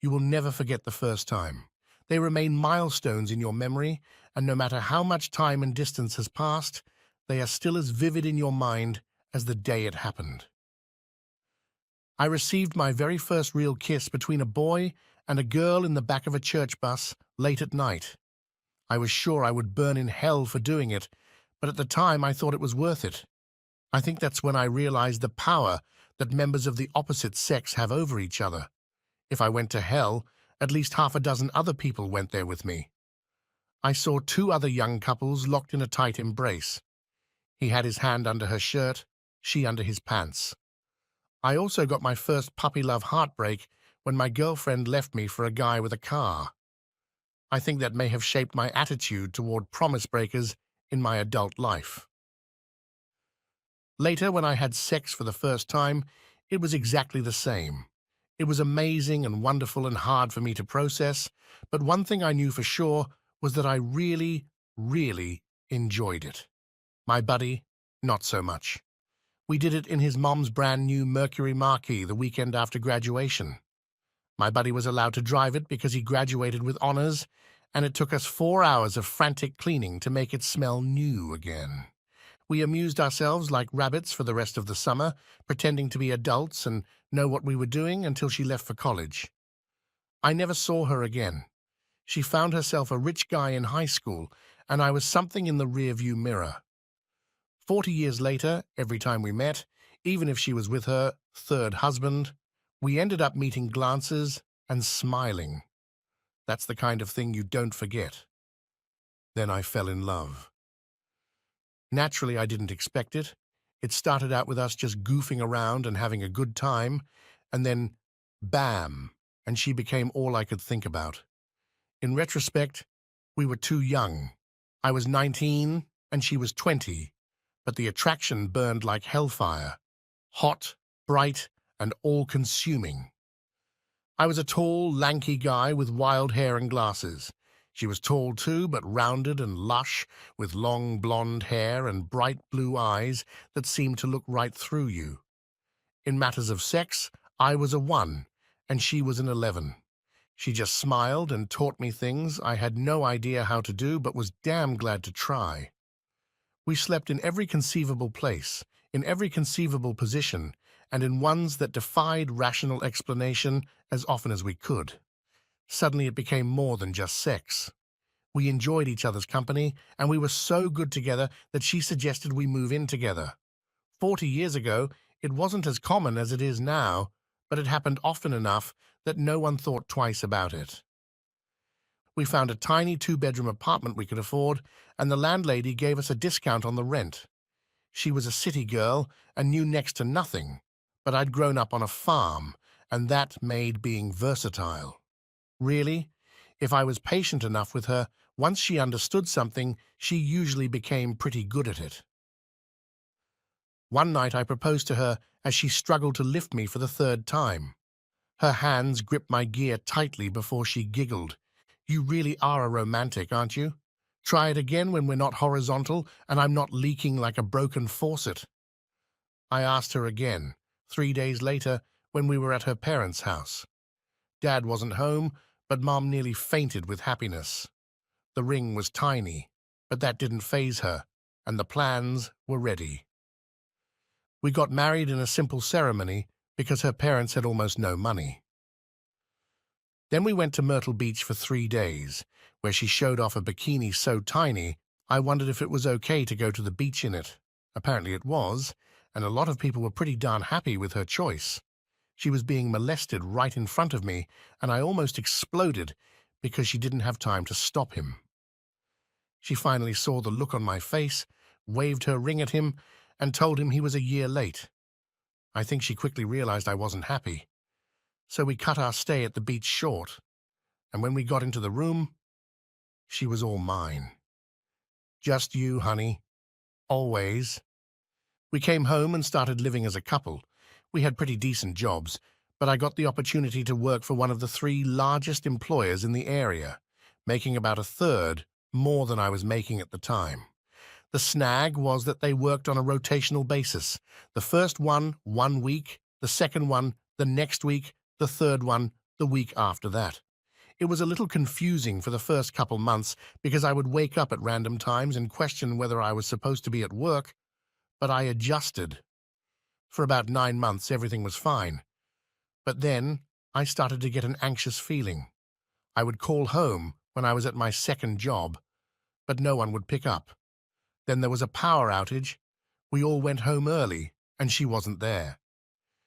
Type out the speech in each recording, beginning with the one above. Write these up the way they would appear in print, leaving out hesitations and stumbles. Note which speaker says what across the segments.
Speaker 1: You will never forget the first time. They remain milestones in your memory, and no matter how much time and distance has passed, they are still as vivid in your mind as the day it happened. I received my very first real kiss between a boy and a girl in the back of a church bus late at night. I was sure I would burn in hell for doing it, but at the time I thought it was worth it. I think that's when I realized the power that members of the opposite sex have over each other. If I went to hell, at least half a dozen other people went there with me. I saw two other young couples locked in a tight embrace. He had his hand under her shirt, she under his pants. I also got my first puppy love heartbreak when my girlfriend left me for a guy with a car. I think that may have shaped my attitude toward promise breakers in my adult life. Later, when I had sex for the first time, it was exactly the same. It was amazing and wonderful and hard for me to process, but one thing I knew for sure was that I really, really enjoyed it. My buddy, not so much. We did it in his mom's brand new Mercury Marquis the weekend after graduation. My buddy was allowed to drive it because he graduated with honors, and it took us 4 hours of frantic cleaning to make it smell new again. We amused ourselves like rabbits for the rest of the summer, pretending to be adults and know what we were doing until she left for college. I never saw her again. She found herself a rich guy in high school, and I was something in the rearview mirror. 40 years later, every time we met, even if she was with her third husband, we ended up meeting glances and smiling. That's the kind of thing you don't forget. Then I fell in love. Naturally, I didn't expect it. It started out with us just goofing around and having a good time, and then, bam, and she became all I could think about. In retrospect, we were too young. I was 19 and she was 20, but the attraction burned like hellfire, hot, bright, and all-consuming. I was a tall, lanky guy with wild hair and glasses. She was tall too, but rounded and lush, with long blonde hair and bright blue eyes that seemed to look right through you. In matters of sex, I was a 1, and she was an 11. She just smiled and taught me things I had no idea how to do, but was damn glad to try. We slept in every conceivable place, in every conceivable position, and in ones that defied rational explanation as often as we could. Suddenly it became more than just sex. We enjoyed each other's company, and we were so good together that she suggested we move in together. 40 years ago, it wasn't as common as it is now, but it happened often enough that no one thought twice about it. We found a tiny 2-bedroom apartment we could afford, and the landlady gave us a discount on the rent. She was a city girl and knew next to nothing, but I'd grown up on a farm, and that made being versatile. Really, if I was patient enough with her, once she understood something, she usually became pretty good at it. One night I proposed to her as she struggled to lift me for the 3rd time. Her hands gripped my gear tightly before she giggled. "You really are a romantic, aren't you? Try it again when we're not horizontal and I'm not leaking like a broken faucet." I asked her again, 3 days later, when we were at her parents' house. Dad wasn't home, but Mom nearly fainted with happiness. The ring was tiny, but that didn't faze her, and the plans were ready. We got married in a simple ceremony because her parents had almost no money. Then we went to Myrtle Beach for 3 days, where she showed off a bikini so tiny, I wondered if it was okay to go to the beach in it. Apparently it was, and a lot of people were pretty darn happy with her choice. She was being molested right in front of me, and I almost exploded because she didn't have time to stop him. She finally saw the look on my face, waved her ring at him, and told him he was a year late. I think she quickly realized I wasn't happy. So we cut our stay at the beach short, and when we got into the room, she was all mine. "Just you, honey. Always." We came home and started living as a couple. We had pretty decent jobs, but I got the opportunity to work for one of the 3 largest employers in the area, making about 1/3 more than I was making at the time. The snag was that they worked on a rotational basis. The first one week, the second one the next week, the third one the week after that. It was a little confusing for the first couple months because I would wake up at random times and question whether I was supposed to be at work, but I adjusted. For about 9 months, everything was fine. But then I started to get an anxious feeling. I would call home when I was at my second job, but no one would pick up. Then there was a power outage. We all went home early, and she wasn't there.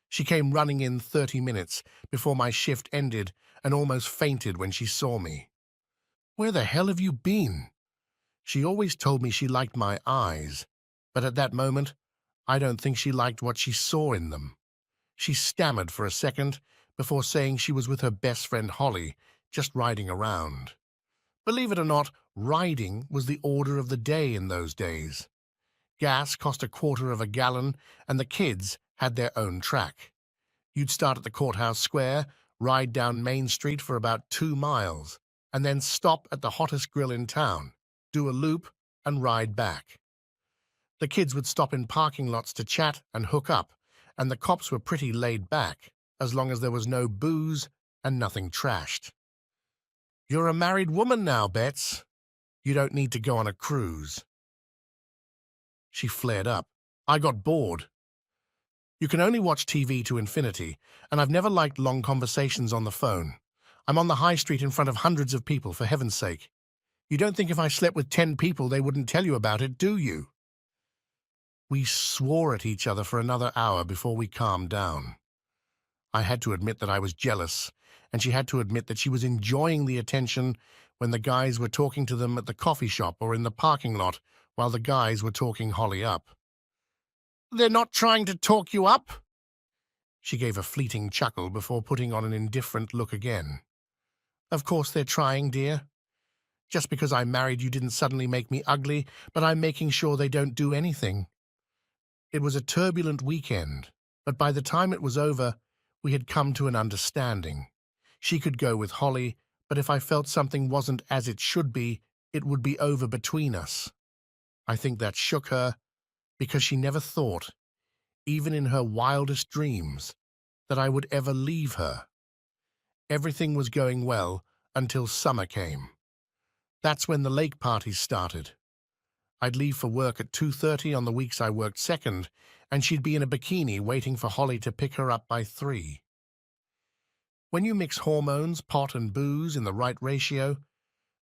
Speaker 1: She came running in 30 minutes before my shift ended and almost fainted when she saw me. "Where the hell have you been?" She always told me she liked my eyes, but at that moment, I don't think she liked what she saw in them. She stammered for a second before saying she was with her best friend Holly, just riding around. Believe it or not, riding was the order of the day in those days. Gas cost a quarter of a gallon, and the kids had their own track. You'd start at the courthouse square, ride down Main Street for about 2 miles, and then stop at the hottest grill in town, do a loop, and ride back. The kids would stop in parking lots to chat and hook up, and the cops were pretty laid back, as long as there was no booze and nothing trashed. "You're a married woman now, Bets. You don't need to go on a cruise." She flared up. I got bored. You can only watch TV to infinity, and I've never liked long conversations on the phone. I'm on the high street in front of hundreds of people, for heaven's sake. You don't think if I slept with 10 people they wouldn't tell you about it, do you? We swore at each other for another hour before we calmed down. I had to admit that I was jealous, and she had to admit that she was enjoying the attention when the guys were talking to them at the coffee shop or in the parking lot while the guys were talking Holly up. "They're not trying to talk you up?" She gave a fleeting chuckle before putting on an indifferent look again. "Of course they're trying, dear. Just because I married you didn't suddenly make me ugly, but I'm making sure they don't do anything." It was a turbulent weekend, but by the time it was over, we had come to an understanding. She could go with Holly, but if I felt something wasn't as it should be, it would be over between us. I think that shook her, because she never thought, even in her wildest dreams, that I would ever leave her. Everything was going well until summer came. That's when the lake parties started. I'd leave for work at 2:30 on the weeks I worked second, and she'd be in a bikini waiting for Holly to pick her up by 3. When you mix hormones, pot, and booze in the right ratio,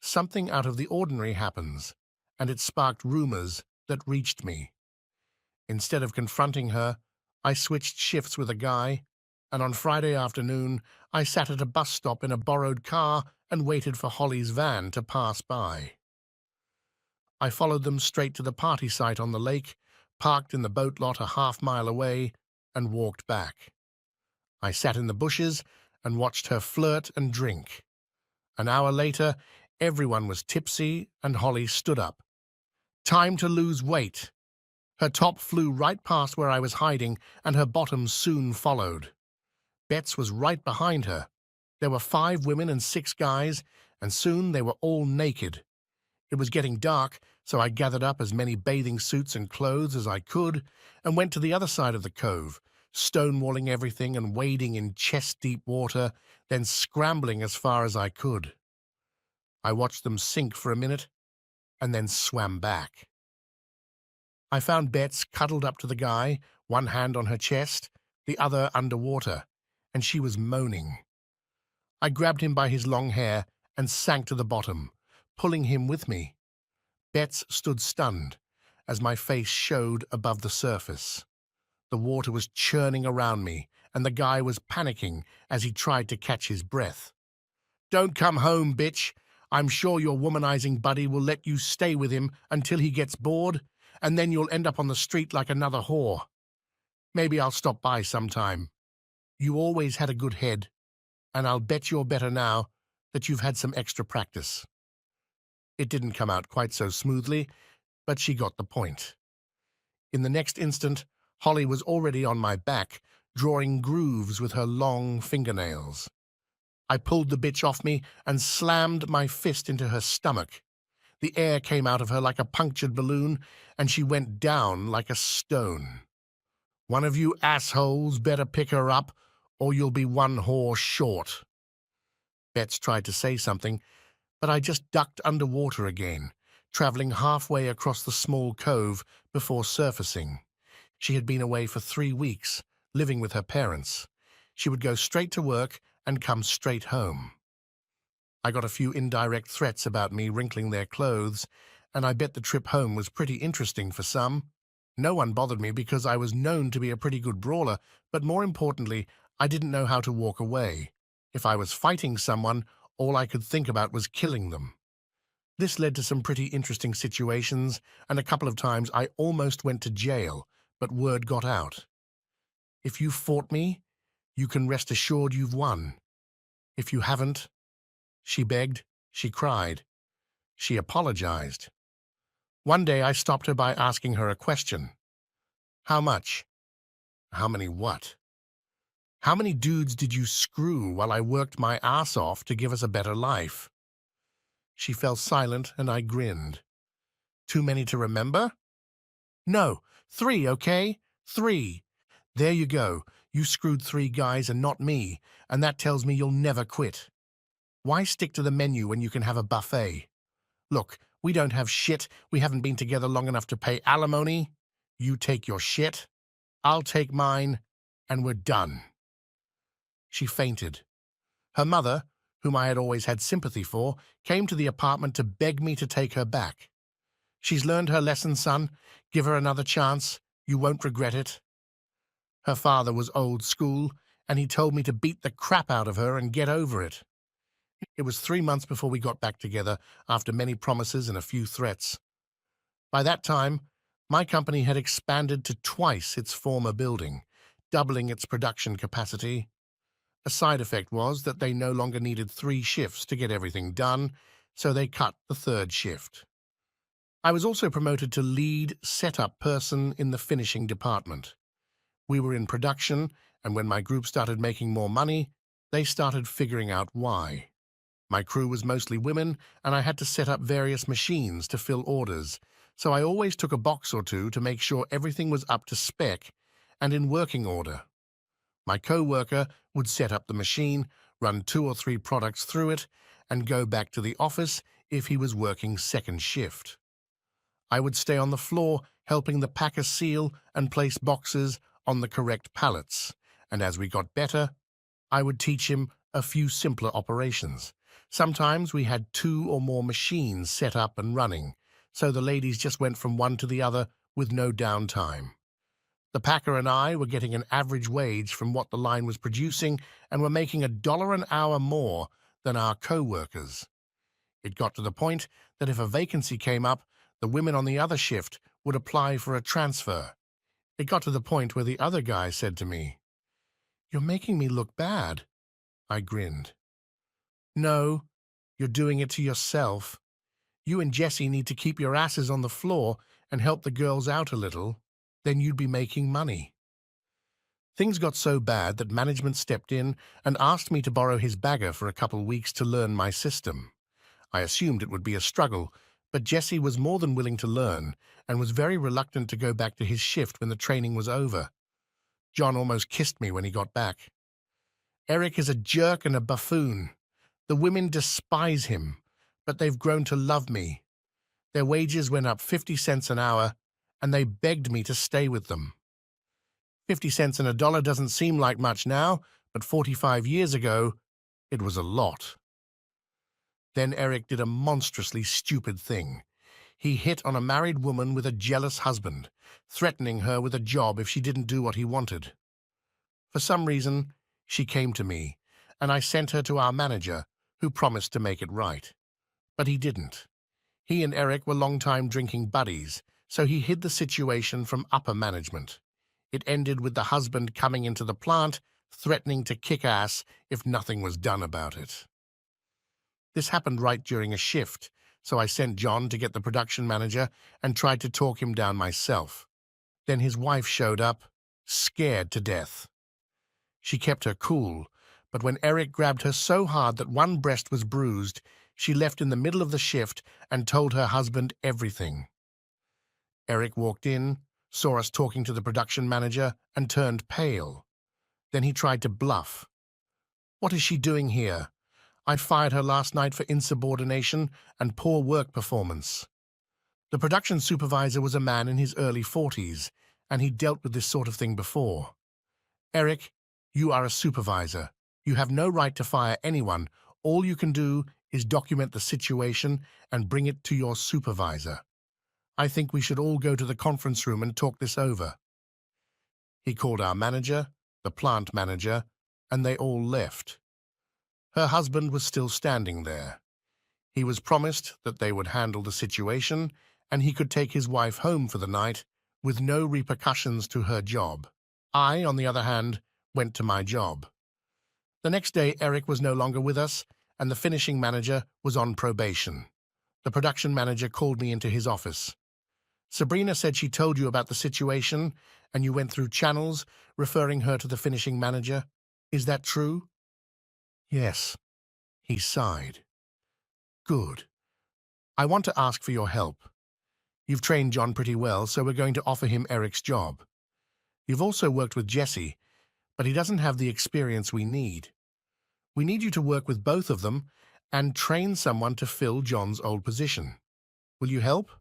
Speaker 1: something out of the ordinary happens, and it sparked rumors that reached me. Instead of confronting her, I switched shifts with a guy, and on Friday afternoon, I sat at a bus stop in a borrowed car and waited for Holly's van to pass by. I followed them straight to the party site on the lake, parked in the boat lot a half-mile away, and walked back. I sat in the bushes and watched her flirt and drink. An hour later, everyone was tipsy, and Holly stood up. Time to lose weight. Her top flew right past where I was hiding, and her bottom soon followed. Bets was right behind her. There were 5 women and 6 guys, and soon they were all naked. It was getting dark, so I gathered up as many bathing suits and clothes as I could and went to the other side of the cove, stonewalling everything and wading in chest-deep water, then scrambling as far as I could. I watched them sink for a minute and then swam back. I found Bets cuddled up to the guy, one hand on her chest, the other underwater, and she was moaning. I grabbed him by his long hair and sank to the bottom, pulling him with me. Bets stood stunned as my face showed above the surface. The water was churning around me, and the guy was panicking as he tried to catch his breath. "Don't come home, bitch. I'm sure your womanizing buddy will let you stay with him until he gets bored, and then you'll end up on the street like another whore. Maybe I'll stop by sometime. You always had a good head, and I'll bet you're better now that you've had some extra practice." It didn't come out quite so smoothly, but she got the point. In the next instant, Holly was already on my back, drawing grooves with her long fingernails. I pulled the bitch off me and slammed my fist into her stomach. The air came out of her like a punctured balloon, and she went down like a stone. "One of you assholes better pick her up, or you'll be one whore short." Bets tried to say something, but I just ducked underwater again, traveling halfway across the small cove before surfacing. She had been away for 3 weeks, living with her parents. She would go straight to work and come straight home. I got a few indirect threats about me wrinkling their clothes, and I bet the trip home was pretty interesting for some. No one bothered me because I was known to be a pretty good brawler, but more importantly, I didn't know how to walk away. If I was fighting someone, all I could think about was killing them. This led to some pretty interesting situations, and a couple of times I almost went to jail, but word got out. If you fought me, you can rest assured you've won. If you haven't, she begged, she cried, she apologized. One day I stopped her by asking her a question. How much? How many what? How many dudes did you screw while I worked my ass off to give us a better life? She fell silent and I grinned. Too many to remember? No, 3, okay? 3. There you go. You screwed 3 guys and not me, and that tells me you'll never quit. Why stick to the menu when you can have a buffet? Look, we don't have shit. We haven't been together long enough to pay alimony. You take your shit, I'll take mine, and we're done. She fainted. Her mother, whom I had always had sympathy for, came to the apartment to beg me to take her back. She's learned her lesson, son. Give her another chance. You won't regret it. Her father was old school, and he told me to beat the crap out of her and get over it. It was 3 months before we got back together, after many promises and a few threats. By that time, my company had expanded to twice its former building, doubling its production capacity. A side effect was that they no longer needed 3 shifts to get everything done, so they cut the 3rd shift. I was also promoted to lead setup person in the finishing department. We were in production, and when my group started making more money, they started figuring out why. My crew was mostly women, and I had to set up various machines to fill orders, so I always took a box or two to make sure everything was up to spec and in working order. My co-worker would set up the machine, run 2 or 3 products through it, and go back to the office if he was working second shift. I would stay on the floor helping the packer seal and place boxes on the correct pallets, and as we got better, I would teach him a few simpler operations. Sometimes we had 2 or more machines set up and running, so the ladies just went from one to the other with no downtime. The packer and I were getting an average wage from what the line was producing and were making $1 an hour more than our co-workers. It got to the point that if a vacancy came up, the women on the other shift would apply for a transfer. It got to the point where the other guy said to me, "You're making me look bad." I grinned. "No, you're doing it to yourself. You and Jesse need to keep your asses on the floor and help the girls out a little. Then you'd be making money." Things got so bad that management stepped in and asked me to borrow his bagger for a couple weeks to learn my system. I assumed it would be a struggle, but Jesse was more than willing to learn and was very reluctant to go back to his shift when the training was over. John almost kissed me when he got back. "Eric is a jerk and a buffoon. The women despise him, but they've grown to love me. Their wages went up 50 cents an hour, and they begged me to stay with them. 50 cents and $1 doesn't seem like much now, but 45 years ago, it was a lot." Then Eric did a monstrously stupid thing. He hit on a married woman with a jealous husband, threatening her with a job if she didn't do what he wanted. For some reason, she came to me, and I sent her to our manager, who promised to make it right. But he didn't. He and Eric were long-time drinking buddies, so he hid the situation from upper management. It ended with the husband coming into the plant, threatening to kick ass if nothing was done about it. This happened right during a shift, so I sent John to get the production manager and tried to talk him down myself. Then his wife showed up, scared to death. She kept her cool, but when Eric grabbed her so hard that one breast was bruised, she left in the middle of the shift and told her husband everything. Eric walked in, saw us talking to the production manager, and turned pale. Then he tried to bluff. "What is she doing here? I fired her last night for insubordination and poor work performance. The production supervisor was a man in his early 40s, and he'd dealt with this sort of thing before. Eric, you are a supervisor. You have no right to fire anyone. All you can do is document the situation and bring it to your supervisor. I think we should all go to the conference room and talk this over. He called our manager, the plant manager, and they all left. Her husband was still standing there. He was promised that they would handle the situation and he could take his wife home for the night with no repercussions to her job. I, on the other hand, went to my job. The next day, Eric was no longer with us, and the finishing manager was on probation. The production manager called me into his office. Sabrina said she told you about the situation, and you went through channels, referring her to the finishing manager. Is that true? Yes. He sighed. Good. I want to ask for your help. You've trained John pretty well, so we're going to offer him Eric's job. You've also worked with Jesse, but he doesn't have the experience we need. We need you to work with both of them and train someone to fill John's old position. Will you help?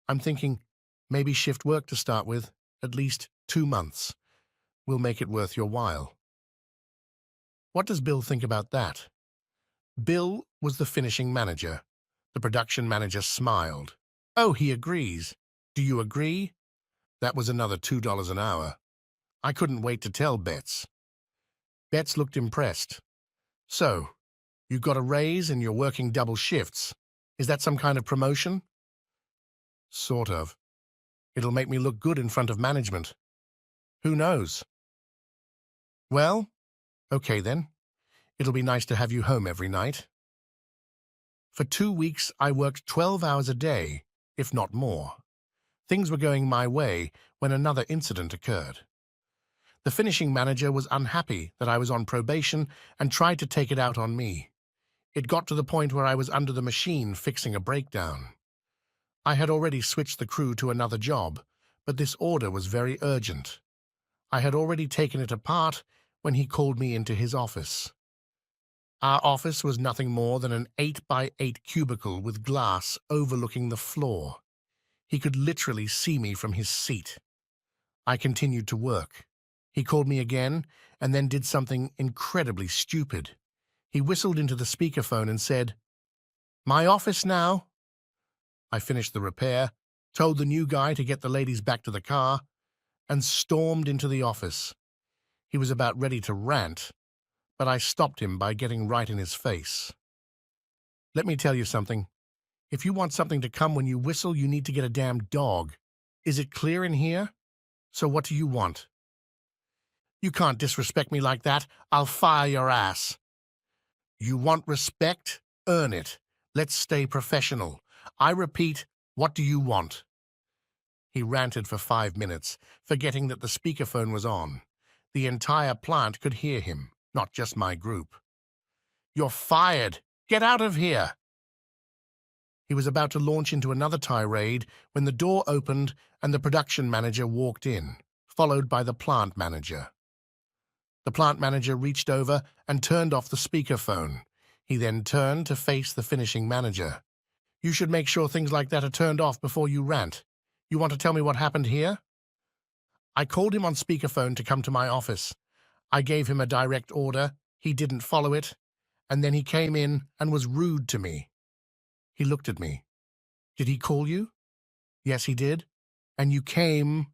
Speaker 1: I'm thinking maybe shift work to start with, at least 2 months. We'll make it worth your while. What does Bill think about that? Bill was the finishing manager. The production manager smiled. Oh, he agrees. Do you agree? That was another $2 an hour. I couldn't wait to tell Betts. Betts looked impressed. So, you got a raise and you're working double shifts. Is that some kind of promotion? Sort of. It'll make me look good in front of management. Who knows? Well, okay then. It'll be nice to have you home every night. For 2 weeks, I worked 12 hours a day, if not more. Things were going my way when another incident occurred. The finishing manager was unhappy that I was on probation and tried to take it out on me. It got to the point where I was under the machine fixing a breakdown. I had already switched the crew to another job, but this order was very urgent. I had already taken it apart when he called me into his office. Our office was nothing more than an 8-by-8 cubicle with glass overlooking the floor. He could literally see me from his seat. I continued to work. He called me again and then did something incredibly stupid. He whistled into the speakerphone and said, "My office now." I finished the repair, told the new guy to get the ladies back to the car, and stormed into the office. He was about ready to rant, but I stopped him by getting right in his face. Let me tell you something. If you want something to come when you whistle, you need to get a damn dog. Is it clear in here? So what do you want? You can't disrespect me like that. I'll fire your ass. You want respect? Earn it. Let's stay professional. I repeat, what do you want? He ranted for 5 minutes, forgetting that the speakerphone was on. The entire plant could hear him, not just my group. You're fired. Get out of here. He was about to launch into another tirade when the door opened and the production manager walked in, followed by the plant manager. The plant manager reached over and turned off the speakerphone. He then turned to face the finishing manager. You should make sure things like that are turned off before you rant. You want to tell me what happened here? I called him on speakerphone to come to my office. I gave him a direct order. He didn't follow it. And then he came in and was rude to me. He looked at me. Did he call you? Yes, he did. And you came?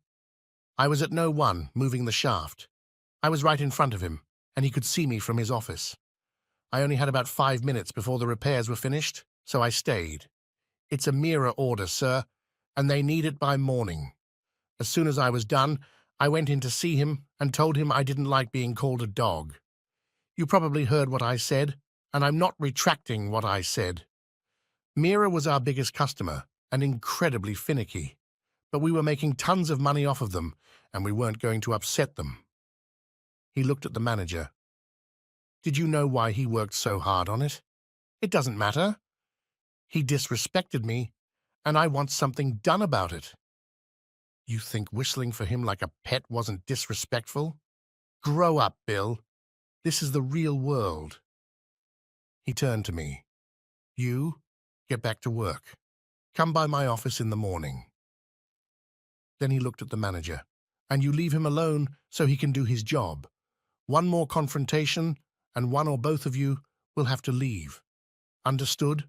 Speaker 1: I was at No. 1, moving the shaft. I was right in front of him, and he could see me from his office. I only had about 5 minutes before the repairs were finished, so I stayed. It's a mirror order, sir, and they need it by morning. As soon as I was done, I went in to see him and told him I didn't like being called a dog. You probably heard what I said, and I'm not retracting what I said. Mira was our biggest customer and incredibly finicky, but we were making tons of money off of them, and we weren't going to upset them. He looked at the manager. Did you know why he worked so hard on it? It doesn't matter. He disrespected me, and I want something done about it. You think whistling for him like a pet wasn't disrespectful? Grow up, Bill. This is the real world. He turned to me. You, get back to work. Come by my office in the morning. Then he looked at the manager. And you leave him alone so he can do his job. One more confrontation, and one or both of you will have to leave. Understood?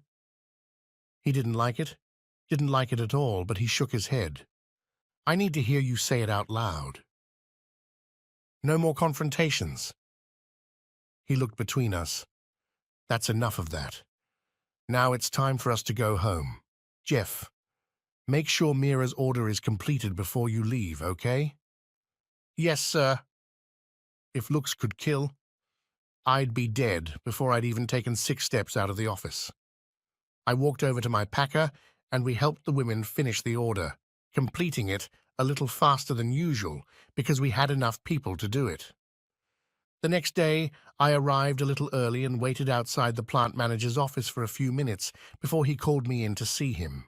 Speaker 1: He didn't like it. Didn't like it at all, but he shook his head. I need to hear you say it out loud. No more confrontations. He looked between us. That's enough of that. Now it's time for us to go home. Jeff, make sure Mira's order is completed before you leave, okay? Yes, sir. If looks could kill, I'd be dead before I'd even taken 6 steps out of the office. I walked over to my packer, and we helped the women finish the order, completing it a little faster than usual because we had enough people to do it. The next day, I arrived a little early and waited outside the plant manager's office for a few minutes before he called me in to see him.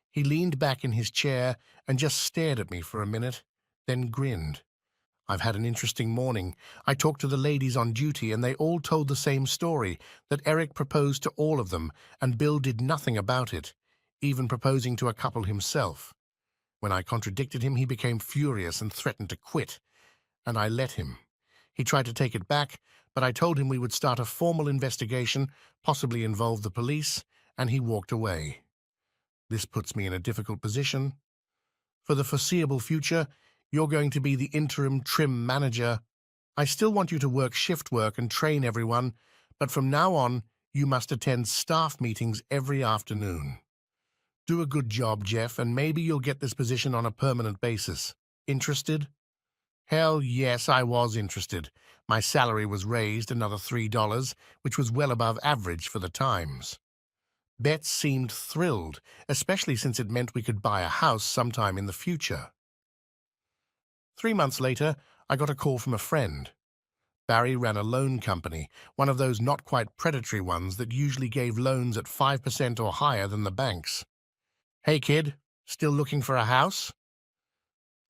Speaker 1: He leaned back in his chair and just stared at me for a minute, then grinned. I've had an interesting morning. I talked to the ladies on duty, and they all told the same story, that Eric proposed to all of them, and Bill did nothing about it, even proposing to a couple himself. When I contradicted him, he became furious and threatened to quit, and I let him. He tried to take it back, but I told him we would start a formal investigation, possibly involve the police, and he walked away. This puts me in a difficult position. For the foreseeable future, you're going to be the interim trim manager. I still want you to work shift work and train everyone, but from now on, you must attend staff meetings every afternoon. Do a good job, Jeff, and maybe you'll get this position on a permanent basis. Interested? Hell yes, I was interested. My salary was raised another $3, which was well above average for the times. Betts seemed thrilled, especially since it meant we could buy a house sometime in the future. 3 months later, I got a call from a friend. Barry ran a loan company, one of those not quite predatory ones that usually gave loans at 5% or higher than the banks. Hey kid, still looking for a house?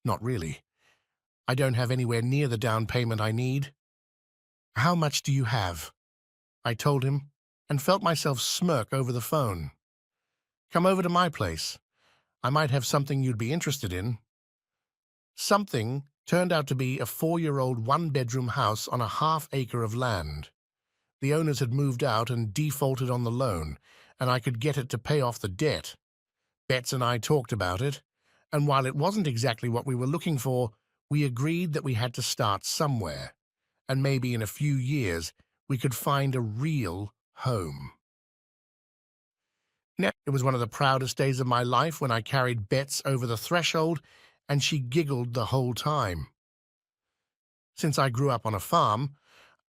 Speaker 1: Not really. I don't have anywhere near the down payment I need. How much do you have? I told him, and felt myself smirk over the phone. Come over to my place. I might have something you'd be interested in. Something turned out to be a 4-year-old one-bedroom house on a half-acre of land. The owners had moved out and defaulted on the loan, and I could get it to pay off the debt. Betts and I talked about it, and while it wasn't exactly what we were looking for, we agreed that we had to start somewhere, and maybe in a few years we could find a real home. It was one of the proudest days of my life when I carried Betts over the threshold, and she giggled the whole time. Since I grew up on a farm,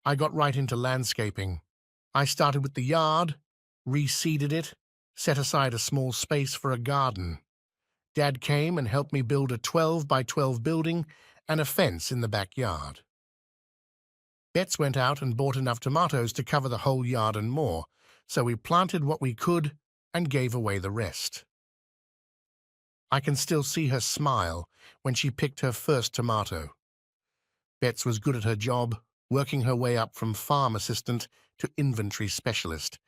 Speaker 1: I got right into landscaping. I started with the yard, reseeded it, set aside a small space for a garden. Dad came and helped me build a 12 by 12 building and a fence in the backyard. Betts went out and bought enough tomatoes to cover the whole yard and more, so we planted what we could and gave away the rest. I can still see her smile when she picked her first tomato. Betts was good at her job, working her way up from farm assistant to inventory specialist,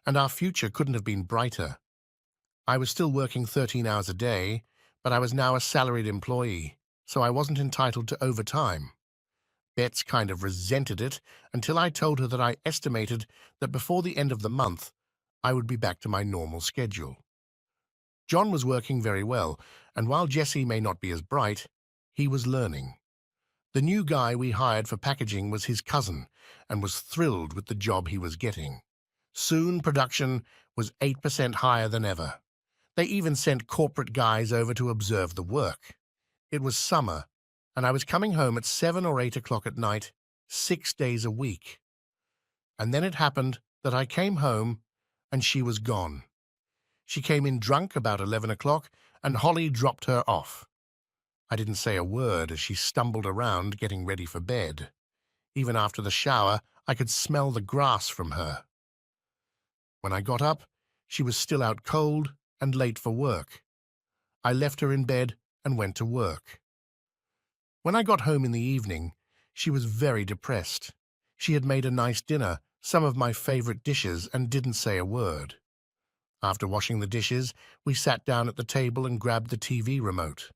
Speaker 1: and our future couldn't have been brighter. I was still working 13 hours a day, but I was now a salaried employee, so I wasn't entitled to overtime. Betts kind of resented it until I told her that I estimated that before the end of the month, I would be back to my normal schedule. John was working very well, and while Jesse may not be as bright, he was learning. The new guy we hired for packaging was his cousin, and was thrilled with the job he was getting. Soon production was 8% higher than ever. They even sent corporate guys over to observe the work. It was summer, and I was coming home at 7 or 8 o'clock at night, 6 days a week. And then it happened that I came home, and she was gone. She came in drunk about 11 o'clock, and Holly dropped her off. I didn't say a word as she stumbled around getting ready for bed. Even after the shower, I could smell the grass from her. When I got up, she was still out cold and late for work. I left her in bed and went to work. When I got home in the evening, she was very depressed. She had made a nice dinner, some of my favorite dishes, and didn't say a word. After washing the dishes, we sat down at the table and grabbed the TV remote.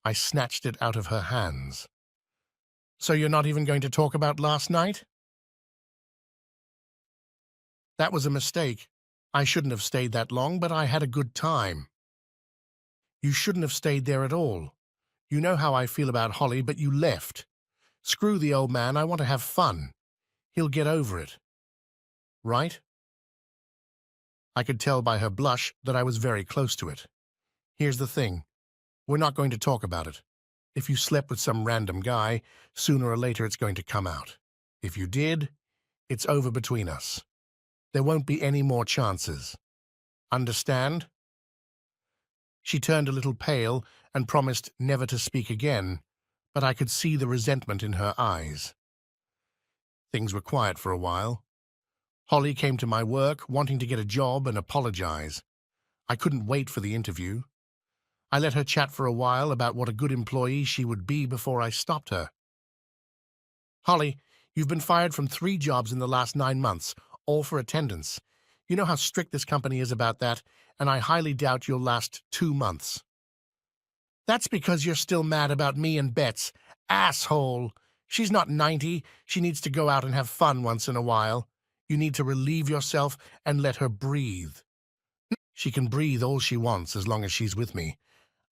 Speaker 1: I snatched it out of her hands. So you're not even going to talk about last night? That was a mistake. I shouldn't have stayed that long, but I had a good time. You shouldn't have stayed there at all. You know how I feel about Holly, but you left. Screw the old man, I want to have fun. He'll get over it. Right? I could tell by her blush that I was very close to it. Here's the thing. We're not going to talk about it. If you slept with some random guy, sooner or later it's going to come out. If you did, it's over between us. There won't be any more chances. Understand? She turned a little pale and promised never to speak again, but I could see the resentment in her eyes. Things were quiet for a while. Holly came to my work, wanting to get a job and apologize. I couldn't wait for the interview. I let her chat for a while about what a good employee she would be before I stopped her. Holly, you've been fired from 3 jobs in the last 9 months, all for attendance. You know how strict this company is about that, and I highly doubt you'll last 2 months. That's because you're still mad about me and Bets. Asshole! She's not 90. She needs to go out and have fun once in a while. You need to relieve yourself and let her breathe. She can breathe all she wants as long as she's with me.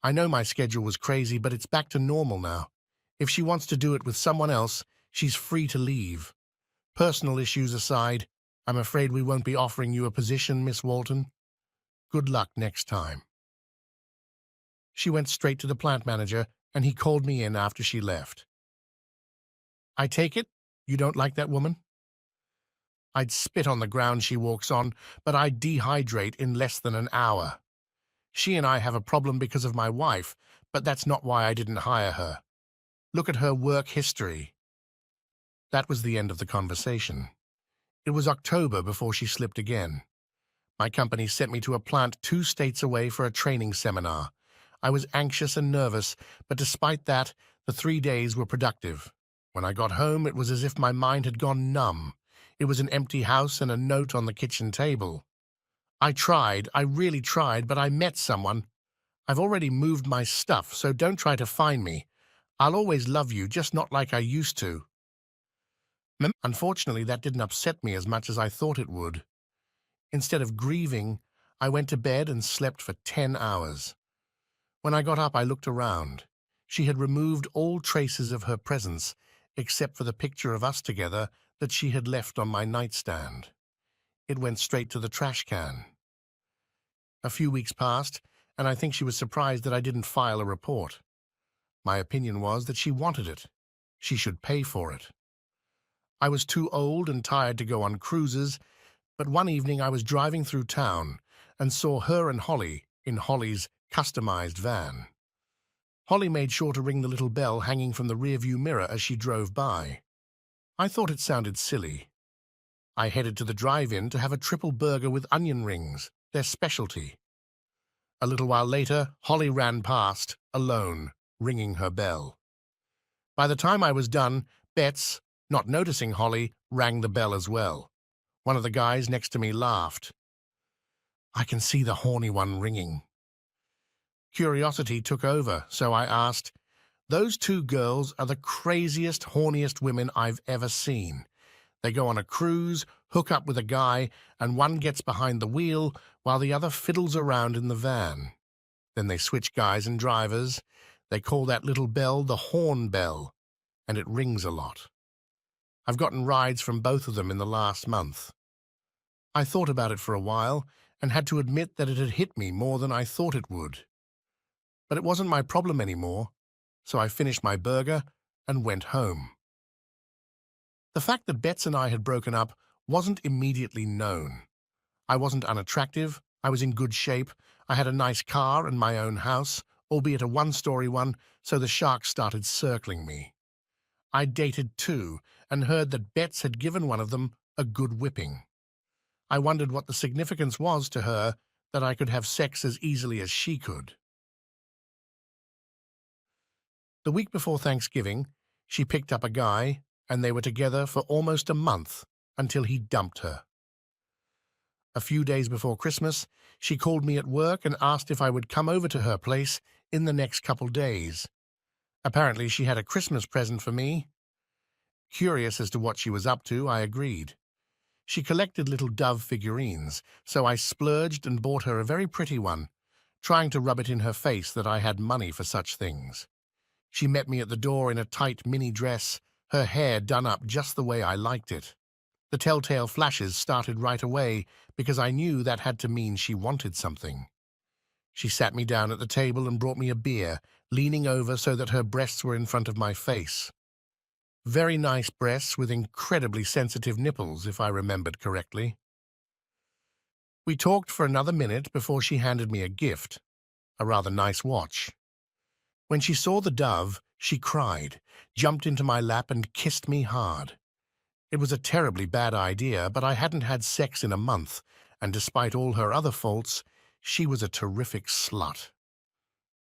Speaker 1: I know my schedule was crazy, but it's back to normal now. If she wants to do it with someone else, she's free to leave. Personal issues aside, I'm afraid we won't be offering you a position, Miss Walton. Good luck next time. She went straight to the plant manager, and he called me in after she left. I take it you don't like that woman? I'd spit on the ground she walks on, but I'd dehydrate in less than an hour. She and I have a problem because of my wife, but that's not why I didn't hire her. Look at her work history. That was the end of the conversation. It was October before she slipped again. My company sent me to a plant 2 states away for a training seminar. I was anxious and nervous, but despite that, the 3 days were productive. When I got home, it was as if my mind had gone numb. It was an empty house and a note on the kitchen table. I really tried, but I met someone. I've already moved my stuff, so don't try to find me. I'll always love you, just not like I used to. Unfortunately, that didn't upset me as much as I thought it would. Instead of grieving, I went to bed and slept for 10 hours. When I got up, I looked around. She had removed all traces of her presence, except for the picture of us together that she had left on my nightstand. It went straight to the trash can. A few weeks passed, and I think she was surprised that I didn't file a report. My opinion was that she wanted it. She should pay for it. I was too old and tired to go on cruises, but one evening I was driving through town and saw her and Holly in Holly's customized van. Holly made sure to ring the little bell hanging from the rearview mirror as she drove by. I thought it sounded silly. I headed to the drive-in to have a triple burger with onion rings, their specialty. A little while later, Holly ran past, alone, ringing her bell. By the time I was done, Bets, not noticing Holly, rang the bell as well. One of the guys next to me laughed. I can see the horny one ringing. Curiosity took over, so I asked, "Those 2 girls are the craziest, horniest women I've ever seen. They go on a cruise, hook up with a guy, and one gets behind the wheel while the other fiddles around in the van. Then they switch guys and drivers. They call that little bell the horn bell, and it rings a lot. I've gotten rides from both of them in the last month." I thought about it for a while and had to admit that it had hit me more than I thought it would. But it wasn't my problem anymore, so I finished my burger and went home. The fact that Bets and I had broken up wasn't immediately known. I wasn't unattractive, I was in good shape, I had a nice car and my own house, albeit a 1-story one, so the sharks started circling me. I dated 2 and heard that Bets had given one of them a good whipping. I wondered what the significance was to her that I could have sex as easily as she could. The week before Thanksgiving, she picked up a guy, and they were together for almost a month. until he dumped her. A few days before Christmas, she called me at work and asked if I would come over to her place in the next couple days. Apparently, she had a Christmas present for me. Curious as to what she was up to, I agreed. She collected little dove figurines, so I splurged and bought her a very pretty one, trying to rub it in her face that I had money for such things. She met me at the door in a tight mini dress, her hair done up just the way I liked it. The telltale flashes started right away because I knew that had to mean she wanted something. She sat me down at the table and brought me a beer, leaning over so that her breasts were in front of my face. Very nice breasts with incredibly sensitive nipples, if I remembered correctly. We talked for another minute before she handed me a gift, a rather nice watch. When she saw the dove, she cried, jumped into my lap and kissed me hard. It was a terribly bad idea, but I hadn't had sex in a month, and despite all her other faults, she was a terrific slut.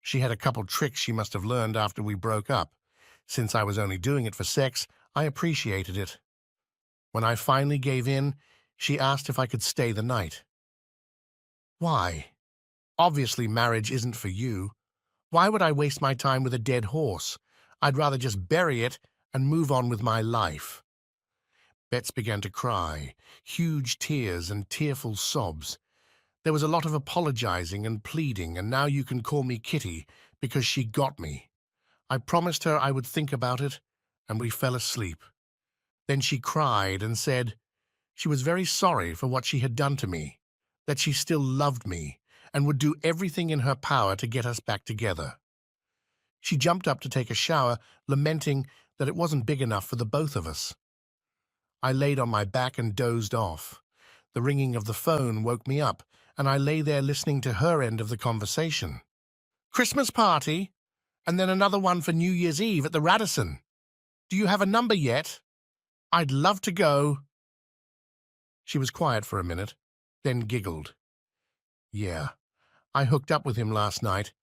Speaker 1: She had a couple tricks she must have learned after we broke up. Since I was only doing it for sex, I appreciated it. When I finally gave in, she asked if I could stay the night. Why? Obviously marriage isn't for you. Why would I waste my time with a dead horse? I'd rather just bury it and move on with my life. Bets began to cry, huge tears and tearful sobs. There was a lot of apologizing and pleading, and now you can call me Kitty because she got me. I promised her I would think about it, and we fell asleep. Then she cried and said she was very sorry for what she had done to me, that she still loved me, and would do everything in her power to get us back together. She jumped up to take a shower, lamenting that it wasn't big enough for the both of us. I laid on my back and dozed off. The ringing of the phone woke me up, and I lay there listening to her end of the conversation. Christmas party? And then another one for New Year's Eve at the Radisson. Do you have a number yet? I'd love to go. She was quiet for a minute, then giggled. Yeah, I hooked up with him last night,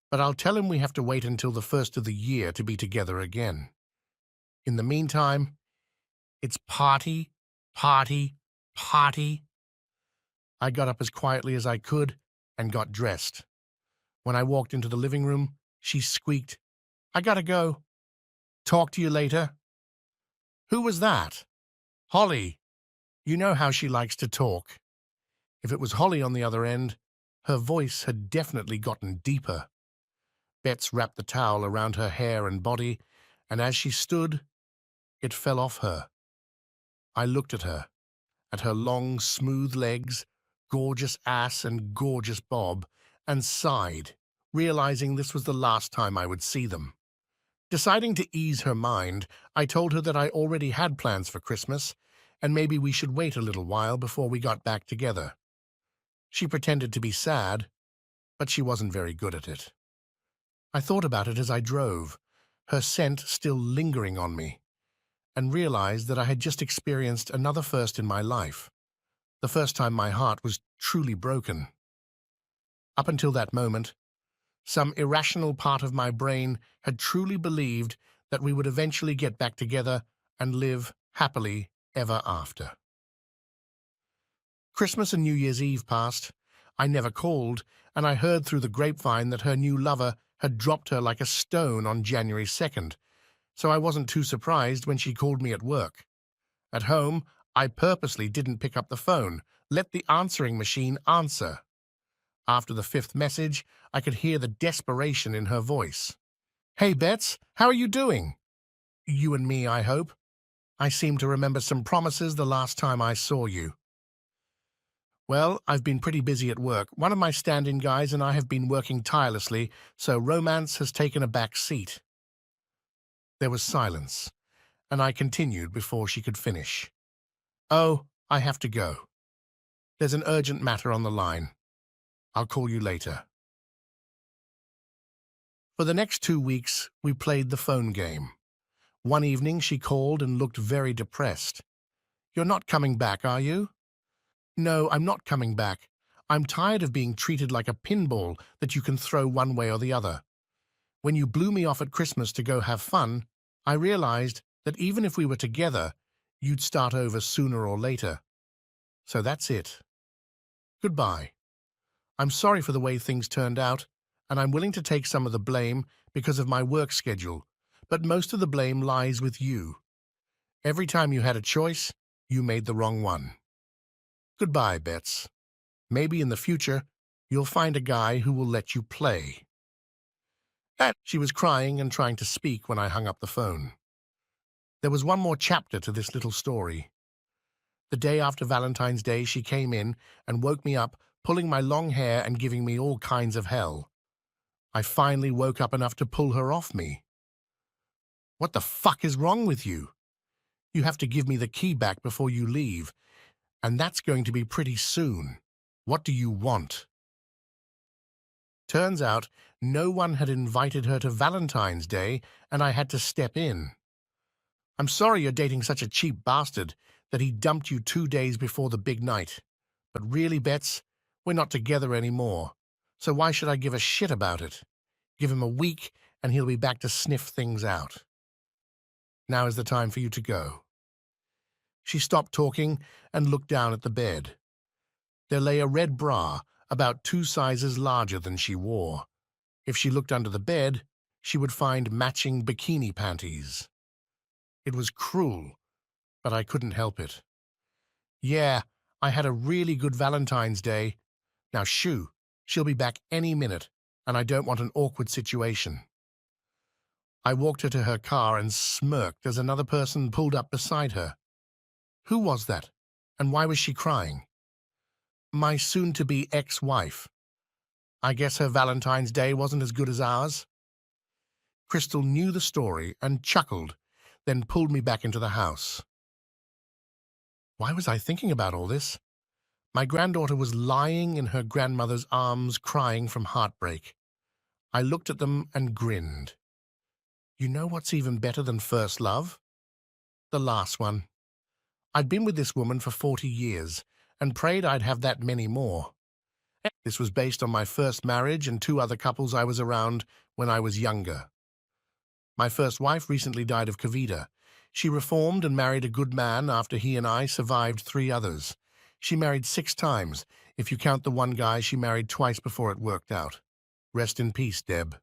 Speaker 1: but I'll tell him we have to wait until the first of the year to be together again. In the meantime, it's party, party, party. I got up as quietly as I could and got dressed. When I walked into the living room, she squeaked, I gotta go. Talk to you later. Who was that? Holly. You know how she likes to talk. If it was Holly on the other end, her voice had definitely gotten deeper. Bets wrapped the towel around her hair and body, and as she stood, it fell off her. I looked at her long, smooth legs, gorgeous ass and gorgeous bob, and sighed, realizing this was the last time I would see them. Deciding to ease her mind, I told her that I already had plans for Christmas, and maybe we should wait a little while before we got back together. She pretended to be sad, but she wasn't very good at it. I thought about it as I drove, her scent still lingering on me, and realized that I had just experienced another first in my life, the first time my heart was truly broken. Up until that moment, some irrational part of my brain had truly believed that we would eventually get back together and live happily ever after. Christmas and New Year's Eve passed. I never called, and I heard through the grapevine that her new lover had dropped her like a stone on January 2nd, so I wasn't too surprised when she called me at work. At home, I purposely didn't pick up the phone, let the answering machine answer. After the fifth message, I could hear the desperation in her voice. Hey, Bets, how are you doing? You and me, I hope. I seem to remember some promises the last time I saw you. Well, I've been pretty busy at work. One of my stand-in guys and I have been working tirelessly, so romance has taken a back seat. There was silence, and I continued before she could finish. Oh, I have to go. There's an urgent matter on the line. I'll call you later. For the next 2 weeks, we played the phone game. One evening, she called and looked very depressed. You're not coming back, are you? No, I'm not coming back. I'm tired of being treated like a pinball that you can throw one way or the other. When you blew me off at Christmas to go have fun, I realized that even if we were together, You'd start over sooner or later. So that's it. Goodbye. I'm sorry for the way things turned out, and I'm willing to take some of the blame because of my work schedule, but most of the blame lies with you. Every time you had a choice, you made the wrong one. Goodbye, Bets. Maybe in the future, you'll find a guy who will let you play. She was crying and trying to speak when I hung up the phone. There was one more chapter to this little story. The day after Valentine's Day, she came in and woke me up, pulling my long hair and giving me all kinds of hell. I finally woke up enough to pull her off me. What the fuck is wrong with you? You have to give me the key back before you leave, and that's going to be pretty soon. What do you want? Turns out, no one had invited her to Valentine's Day, and I had to step in. I'm sorry you're dating such a cheap bastard that he dumped you 2 days before the big night. But really, Bets, we're not together anymore. So why should I give a shit about it? Give him a week, and he'll be back to sniff things out. Now is the time for you to go. She stopped talking and looked down at the bed. There lay a red bra, about 2 sizes larger than she wore. If she looked under the bed, she would find matching bikini panties. It was cruel, but I couldn't help it. Yeah, I had a really good Valentine's Day. Now shoo, she'll be back any minute, and I don't want an awkward situation. I walked her to her car and smirked as another person pulled up beside her. Who was that, and why was she crying? My soon-to-be ex-wife. I guess her Valentine's Day wasn't as good as ours. Crystal knew the story and chuckled, then pulled me back into the house. Why was I thinking about all this? My granddaughter was lying in her grandmother's arms, crying from heartbreak. I looked at them and grinned. You know what's even better than first love? The last one. I'd been with this woman for 40 years and prayed I'd have that many more. This was based on my first marriage and 2 other couples I was around when I was younger. My first wife recently died of COVID. She reformed and married a good man after he and I survived 3 others. She married 6 times, if you count the one guy she married twice before it worked out. Rest in peace, Deb.